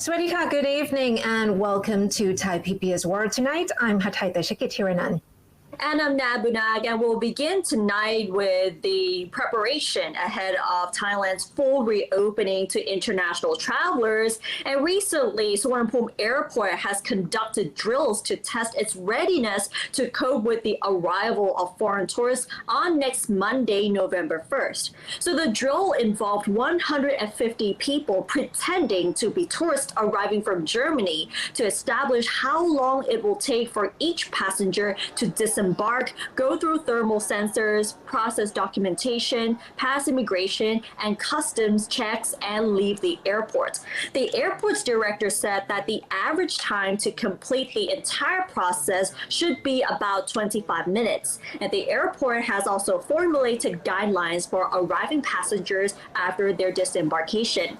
Swadika, good evening and welcome to Thai PBS World Tonight. I'm Hatay Tashikitiranan. And I'm Nabunag, and we'll begin tonight with the preparation ahead of Thailand's full reopening to international travelers. And recently, Suvarnabhumi Airport has conducted drills to test its readiness to cope with the arrival of foreign tourists on next Monday, November 1st. So the drill involved 150 people pretending to be tourists arriving from Germany to establish how long it will take for each passenger to disembark, go through thermal sensors, process documentation, pass immigration and customs checks, and leave the airport. The airport's director said that the average time to complete the entire process should be about 25 minutes. And the airport has also formulated guidelines for arriving passengers after their disembarkation.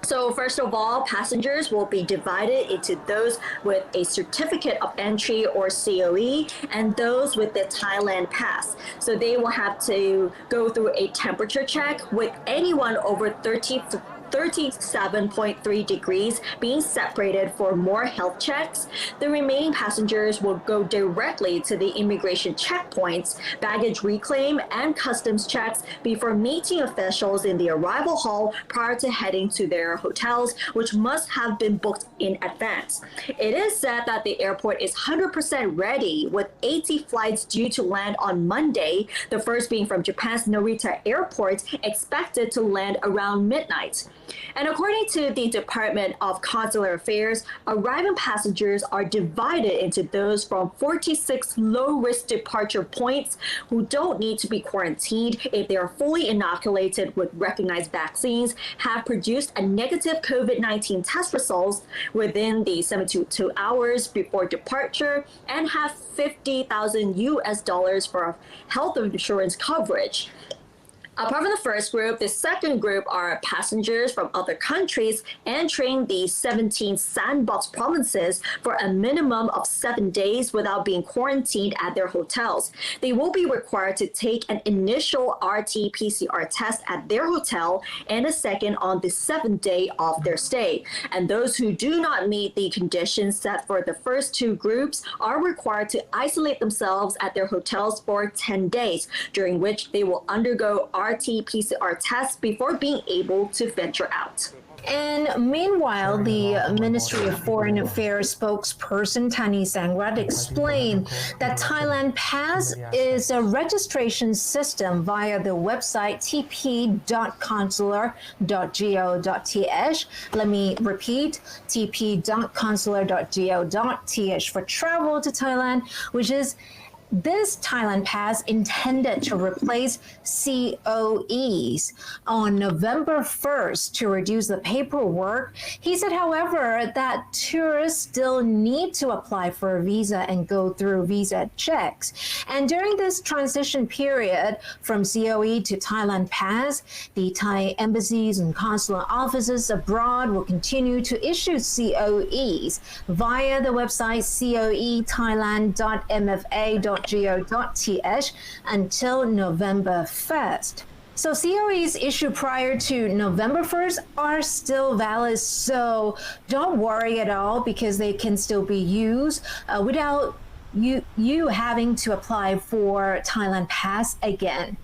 So first of all, passengers will be divided into those with a certificate of entry or COE and those with the Thailand pass. So they will have to go through a temperature check with anyone over 37.3 degrees being separated for more health checks. The remaining passengers will go directly to the immigration checkpoints, baggage reclaim, and customs checks before meeting officials in the arrival hall prior to heading to their hotels, which must have been booked in advance. It is said that the airport is 100% ready with 80 flights due to land on Monday, the first being from Japan's Narita Airport, expected to land around midnight. And according to the Department of Consular Affairs, arriving passengers are divided into those from 46 low-risk departure points who don't need to be quarantined if they are fully inoculated with recognized vaccines, have produced a negative COVID-19 test results within the 72 hours before departure, and have 50,000 US dollars for health insurance coverage. Apart from the first group, the second group are passengers from other countries entering the 17 sandbox provinces for a minimum of 7 days without being quarantined at their hotels. They will be required to take an initial RT-PCR test at their hotel and a second on the 7th day of their stay. And those who do not meet the conditions set for the first two groups are required to isolate themselves at their hotels for 10 days, during which they will undergo RT-PCR tests before being able to venture out. And meanwhile, the Ministry of Foreign Affairs spokesperson Tani Sangrat explained that Thailand Pass is a registration system via the website tp.consular.go.th. Let me repeat, tp.consular.go.th for travel to Thailand, which is this Thailand Pass intended to replace COEs on November 1st to reduce the paperwork. He said, however, that tourists still need to apply for a visa and go through visa checks. And during this transition period from COE to Thailand Pass, the Thai embassies and consular offices abroad will continue to issue COEs via the website coethailand.mfa.go.th until November 1st. So COEs issued prior to November 1st are still valid, so don't worry at all because they can still be used without you having to apply for Thailand Pass again.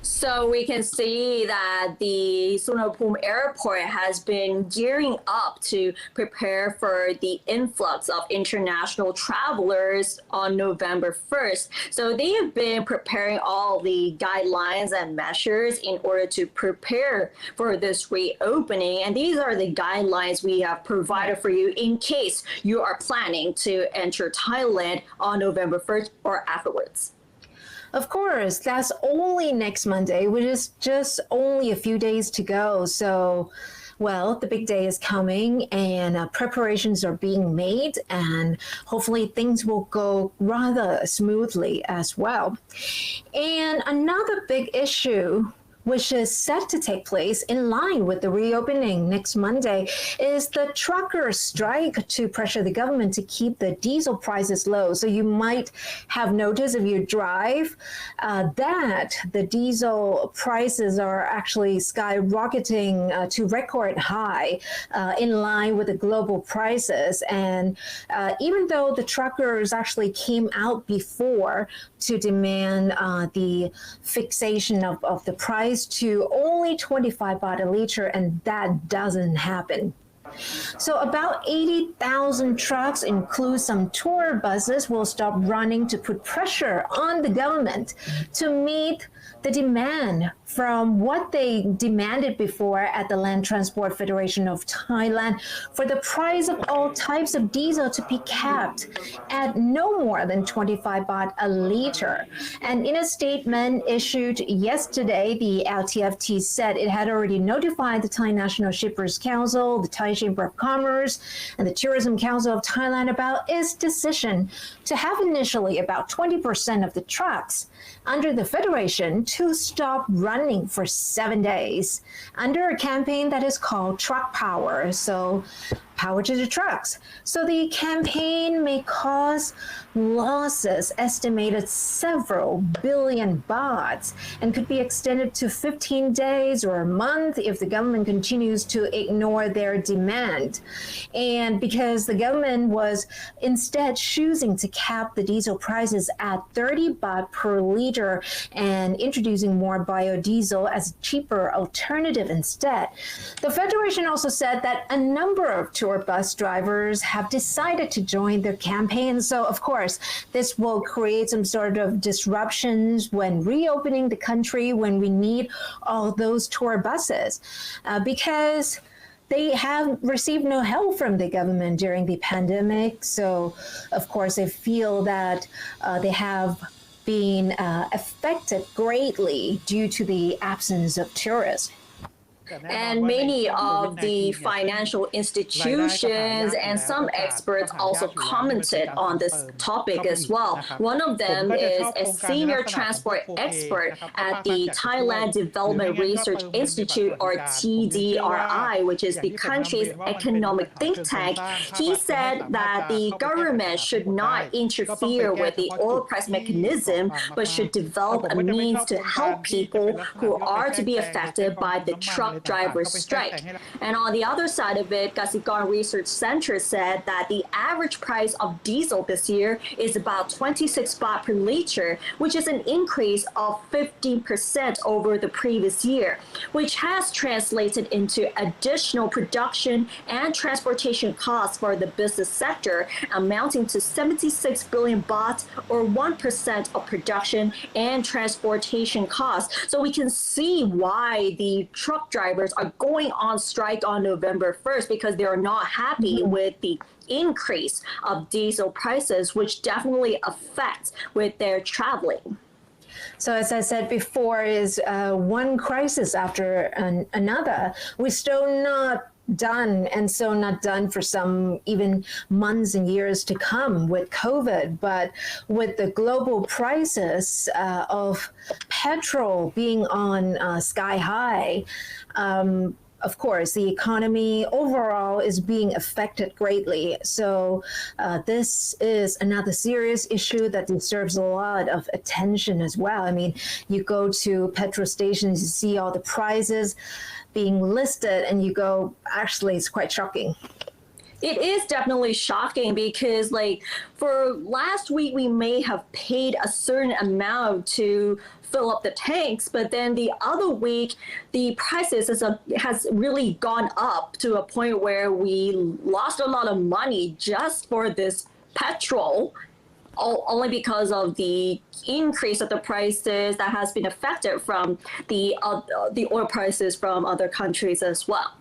So we can see that the Suvarnabhumi Airport has been gearing up to prepare for the influx of international travelers on November 1st. So they have been preparing all the guidelines and measures in order to prepare for this reopening. And these are the guidelines we have provided for you in case you are planning to enter Thailand on November 1st or afterwards. Of course, that's only next Monday, which is just only a few days to go. So, well, the big day is coming and preparations are being made and hopefully things will go rather smoothly as well. And another big issue which is set to take place in line with the reopening next Monday, is the truckers' strike to pressure the government to keep the diesel prices low. So you might have noticed if you drive that the diesel prices are actually skyrocketing to record high in line with the global prices. And even though the truckers actually came out before to demand the fixation of the price to only 25 baht a liter, and that doesn't happen. So about 80,000 trucks, include some tour buses, will stop running to put pressure on the government to meet the demand from what they demanded before at the Land Transport Federation of Thailand for the price of all types of diesel to be capped at no more than 25 baht a liter. And in a statement issued yesterday, the LTFT said it had already notified the Thai National Shippers Council, the Thai Chamber of Commerce, and the Tourism Council of Thailand about its decision to have initially about 20% of the trucks under the Federation to stop running for 7 days under a campaign that is called Truck Power. So power to the trucks. So the campaign may cause losses estimated several billion bahts and could be extended to 15 days or a month if the government continues to ignore their demand. And because the government was instead choosing to cap the diesel prices at 30 baht per liter and introducing more biodiesel as a cheaper alternative instead. The Federation also said that a number of tour bus drivers have decided to join their campaign. So, of course, this will create some sort of disruptions when reopening the country, when we need all those tour buses, because they have received no help from the government during the pandemic. So, of course, they feel that they have been affected greatly due to the absence of tourists. And many of the financial institutions and some experts also commented on this topic as well. One of them is a senior transport expert at the Thailand Development Research Institute, or TDRI, which is the country's economic think tank. He said that the government should not interfere with the oil price mechanism, but should develop a means to help people who are to be affected by the truck drivers' strike. And on the other side of it, Kasikorn Research Center said that the average price of diesel this year is about 26 baht per liter, which is an increase of 15% over the previous year, which has translated into additional production and transportation costs for the business sector, amounting to 76 billion baht, or 1% of production and transportation costs. So we can see why the truck drivers are going on strike on November 1st, because they are not happy with the increase of diesel prices, which definitely affects with their traveling. So as I said before, is one crisis after another. We're still not done, and so not done for some even months and years to come with COVID. But with the global prices of petrol being on sky high, of course, the economy overall is being affected greatly. So this is another serious issue that deserves a lot of attention as well. I mean, you go to petrol stations, you see all the prices being listed, and you go, actually, it's quite shocking. It is definitely shocking because, like, for last week, we may have paid a certain amount to fill up the tanks, but then the other week, the prices has really gone up to a point where we lost a lot of money just for this petrol, only because of the increase of the prices that has been affected from the oil prices from other countries as well.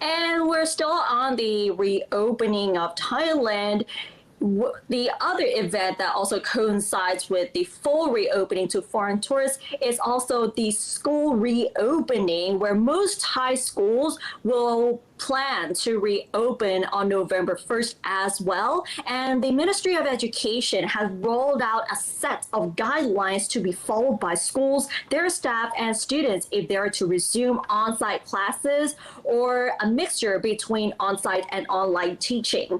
And we're still on the reopening of Thailand. The other event that also coincides with the full reopening to foreign tourists is also the school reopening, where most Thai schools will plan to reopen on November 1st as well. And the Ministry of Education has rolled out a set of guidelines to be followed by schools, their staff, and students if they are to resume on-site classes or a mixture between on-site and online teaching.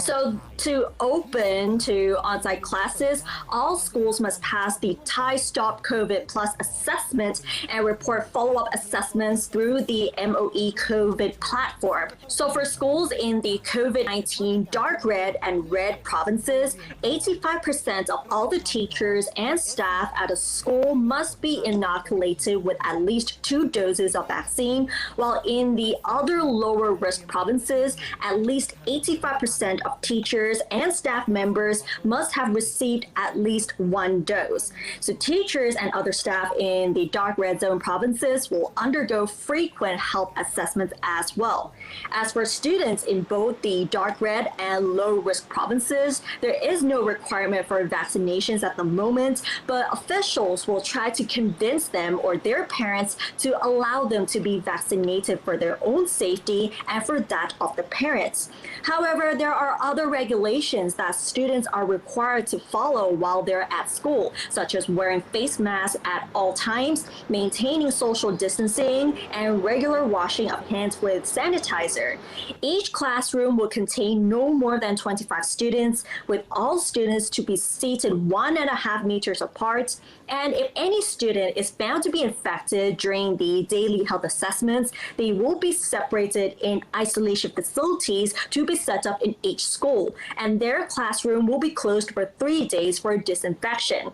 So to open to on-site classes, all schools must pass the Thai Stop COVID Plus assessment and report follow-up assessments through the MOE COVID platform. So for schools in the COVID-19 dark red and red provinces, 85% of all the teachers and staff at a school must be inoculated with at least 2 doses of vaccine, while in the other lower risk provinces, at least 85% of teachers and staff members must have received at least 1 dose. So teachers and other staff in the dark red zone provinces will undergo frequent health assessments as well. As for students in both the dark red and low risk provinces, there is no requirement for vaccinations at the moment, but officials will try to convince them or their parents to allow them to be vaccinated for their own safety and for that of the parents. However, there are other regulations that students are required to follow while they're at school, such as wearing face masks at all times, maintaining social distancing, and regular washing of hands with sanitizer. Each classroom will contain no more than 25 students, with all students to be seated 1.5 meters apart. And if any student is found to be infected during the daily health assessments, they will be separated in isolation facilities to be set up in each school, and their classroom will be closed for 3 days for disinfection.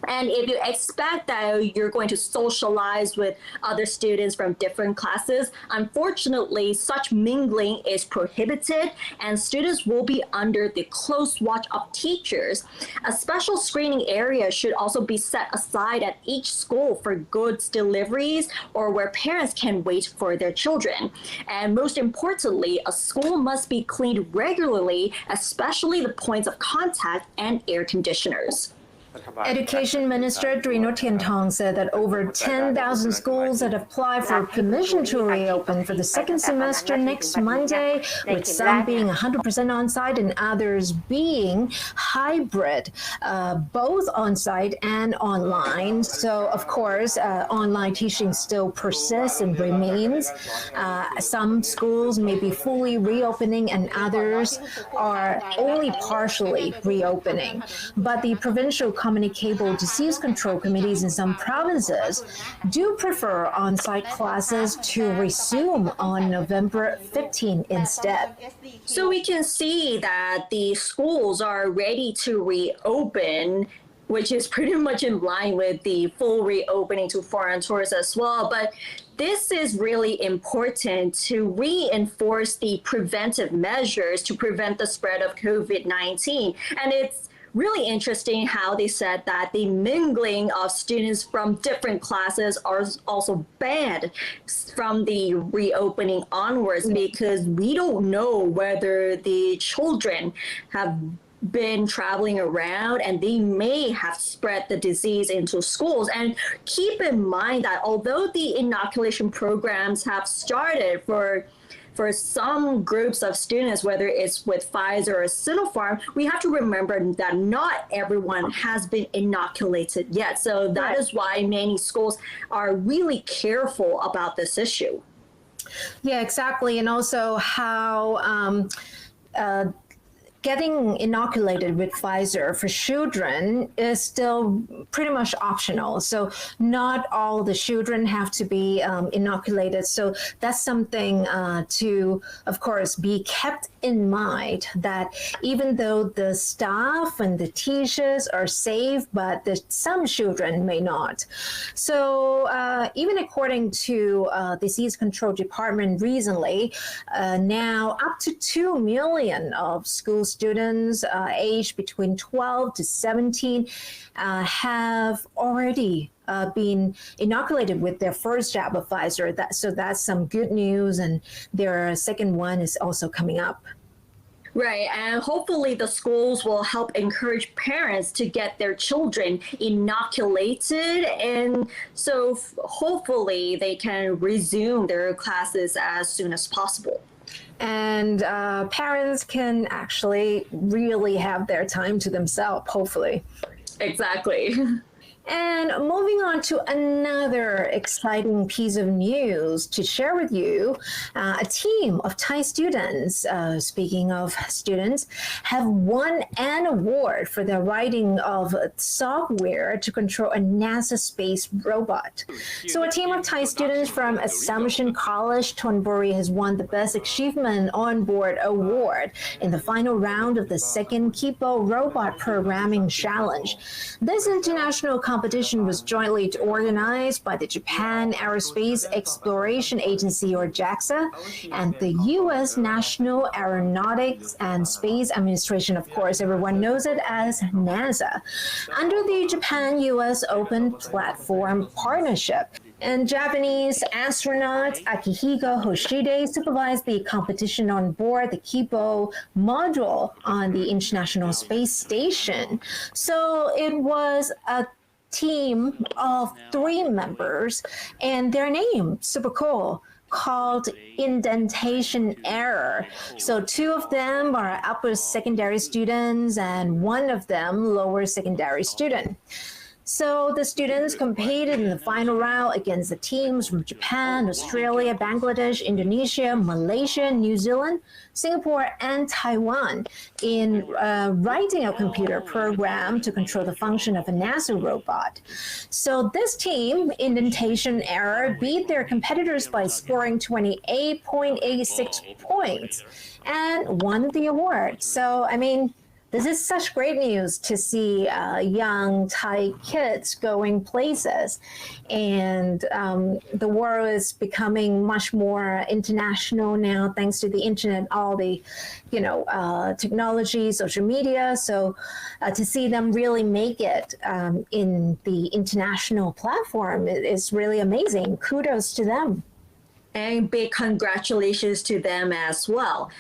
And if you expect that you're going to socialize with other students from different classes, unfortunately, such mingling is prohibited and students will be under the close watch of teachers. A special screening area should also be set aside at each school for goods deliveries or where parents can wait for their children. And most importantly, a school must be cleaned regularly, especially the points of contact and air conditioners. Education Minister Trino Tiantong said that over 10,000 schools had applied for permission to reopen for the second semester next Monday, with some being 100% on-site and others being hybrid, both on-site and online. So, of course, online teaching still persists and remains. Some schools may be fully reopening and others are only partially reopening. But the provincial communicable disease control committees in some provinces do prefer on-site classes to resume on November 15 instead. So we can see that the schools are ready to reopen, which is pretty much in line with the full reopening to foreign tourists as well. But this is really important to reinforce the preventive measures to prevent the spread of COVID-19. And it's really interesting how they said that the mingling of students from different classes are also banned from the reopening onwards, because we don't know whether the children have been traveling around and they may have spread the disease into schools. And keep in mind that although the inoculation programs have started for some groups of students, whether it's with Pfizer or Sinopharm, we have to remember that not everyone has been inoculated yet. So that is why many schools are really careful about this issue. Yeah, exactly. And also how getting inoculated with Pfizer for children is still pretty much optional. So not all the children have to be inoculated. So that's something to, of course, be kept in mind, that even though the staff and the teachers are safe, but some children may not. So even according to Disease Control Department recently, now up to 2 million of school students aged between 12 to 17 have already been inoculated with their first jab of Pfizer. So that's some good news, and their second one is also coming up. Right, and hopefully the schools will help encourage parents to get their children inoculated, and so hopefully they can resume their classes as soon as possible. And parents can actually really have their time to themselves, hopefully. Exactly. And moving on to another exciting piece of news to share with you, a team of Thai students, speaking of students, have won an award for their writing of software to control a NASA space robot. So a team of Thai students from Assumption College, Thonburi, has won the Best Achievement on Board award in the final round of the second Kipo Robot Programming Challenge. This international competition was jointly organized by the Japan Aerospace Exploration Agency, or JAXA, and the U.S. National Aeronautics and Space Administration. Of course, everyone knows it as NASA, under the Japan-U.S. Open Platform Partnership. And Japanese astronaut Akihiko Hoshide supervised the competition on board the Kipo module on the International Space Station. So it was a team of 3 members, and their name, super cool, called Indentation Error. So 2 of them are upper secondary students and 1 of them lower secondary student. So the students competed in the final round against the teams from Japan, Australia, Bangladesh, Indonesia, Malaysia, New Zealand, Singapore, and Taiwan in writing a computer program to control the function of a NASA robot. So this team, Indentation Error, beat their competitors by scoring 28.86 points and won the award. So, I mean, this is such great news to see young Thai kids going places, and the world is becoming much more international now, thanks to the internet, all the, technology, social media. So to see them really make it in the international platform is really amazing. Kudos to them. And big congratulations to them as well.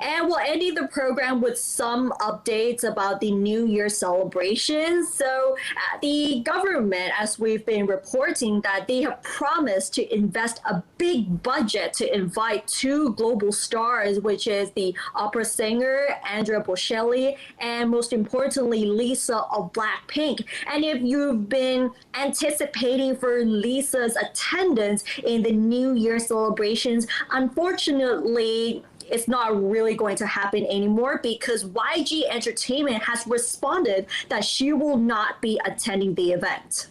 And we'll end the program with some updates about the New Year celebrations. So the government, as we've been reporting, that they have promised to invest a big budget to invite 2 global stars, which is the opera singer Andrea Bocelli and, most importantly, Lisa of Blackpink. And if you've been anticipating for Lisa's attendance in the New Year celebrations, unfortunately, it's not really going to happen anymore, because YG Entertainment has responded that she will not be attending the event.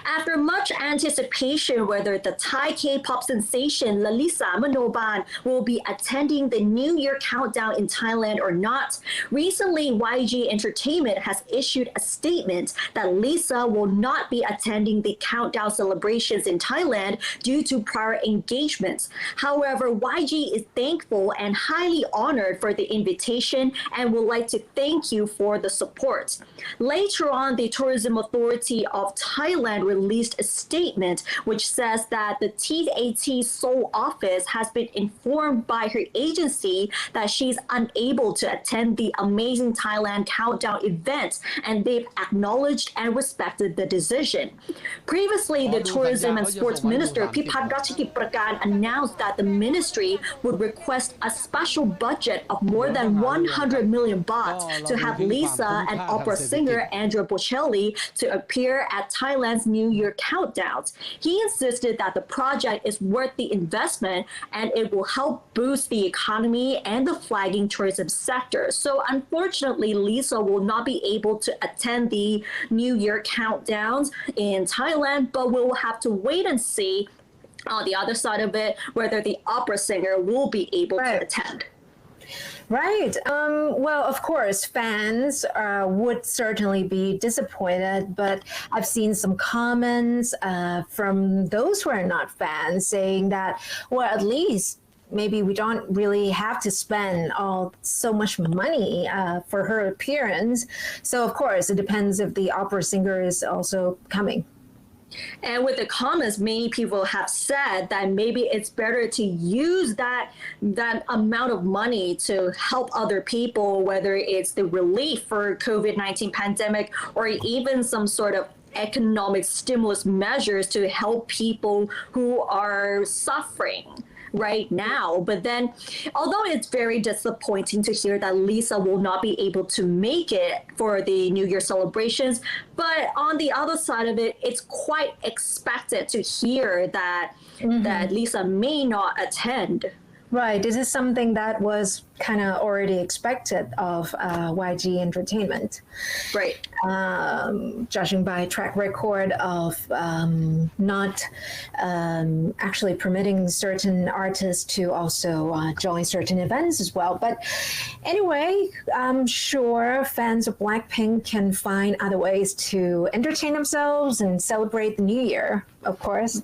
After much anticipation whether the Thai K-pop sensation Lalisa Manoban will be attending the New Year countdown in Thailand or not, recently YG Entertainment has issued a statement that Lisa will not be attending the countdown celebrations in Thailand due to prior engagements. However, YG is thankful and highly honored for the invitation and would like to thank you for the support. Later on, the Tourism Authority of Thailand released a statement which says that the TAT Seoul office has been informed by her agency that she's unable to attend the Amazing Thailand Countdown event, and they've acknowledged and respected the decision. Previously, the Tourism and Sports Minister Pipat Ratchakitprakarn announced that the ministry would request a special budget of more than 100 million baht to have Lisa and opera singer Andrea Bocelli to appear at Thailand's New Year countdowns. He insisted that the project is worth the investment and it will help boost the economy and the flagging tourism sector. So unfortunately, Lisa will not be able to attend the New Year countdowns in Thailand, but we'll have to wait and see on the other side of it whether the opera singer will be able to attend. Right. Well, of course, fans would certainly be disappointed, but I've seen some comments from those who are not fans saying that, well, at least maybe we don't really have to spend so much money for her appearance. So, of course, it depends if the opera singer is also coming. And with the comments, many people have said that maybe it's better to use that amount of money to help other people, whether it's the relief for COVID-19 pandemic or even some sort of economic stimulus measures to help people who are suffering right now. But then, although it's very disappointing to hear that Lisa will not be able to make it for the New Year celebrations, but on the other side of it, it's quite expected to hear that that Lisa may not attend. Right. This is something that was kind of already expected of YG Entertainment. Right. Judging by track record of not actually permitting certain artists to also join certain events as well. But anyway, I'm sure fans of Blackpink can find other ways to entertain themselves and celebrate the new year, of course.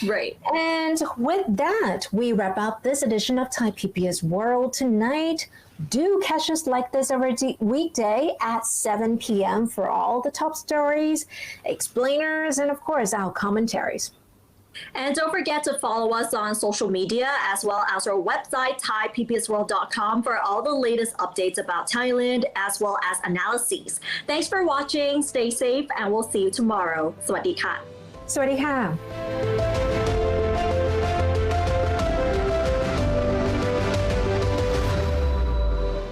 Right. And with that, we wrap up this edition of Thai PBS World tonight. Do catch us like this every weekday at 7 p.m. for all the top stories, explainers, and of course, our commentaries. And don't forget to follow us on social media as well as our website, thaipbsworld.com, for all the latest updates about Thailand as well as analyses. Thanks for watching, stay safe, and we'll see you tomorrow. สวัสดีค่ะ สวัสดีค่ะ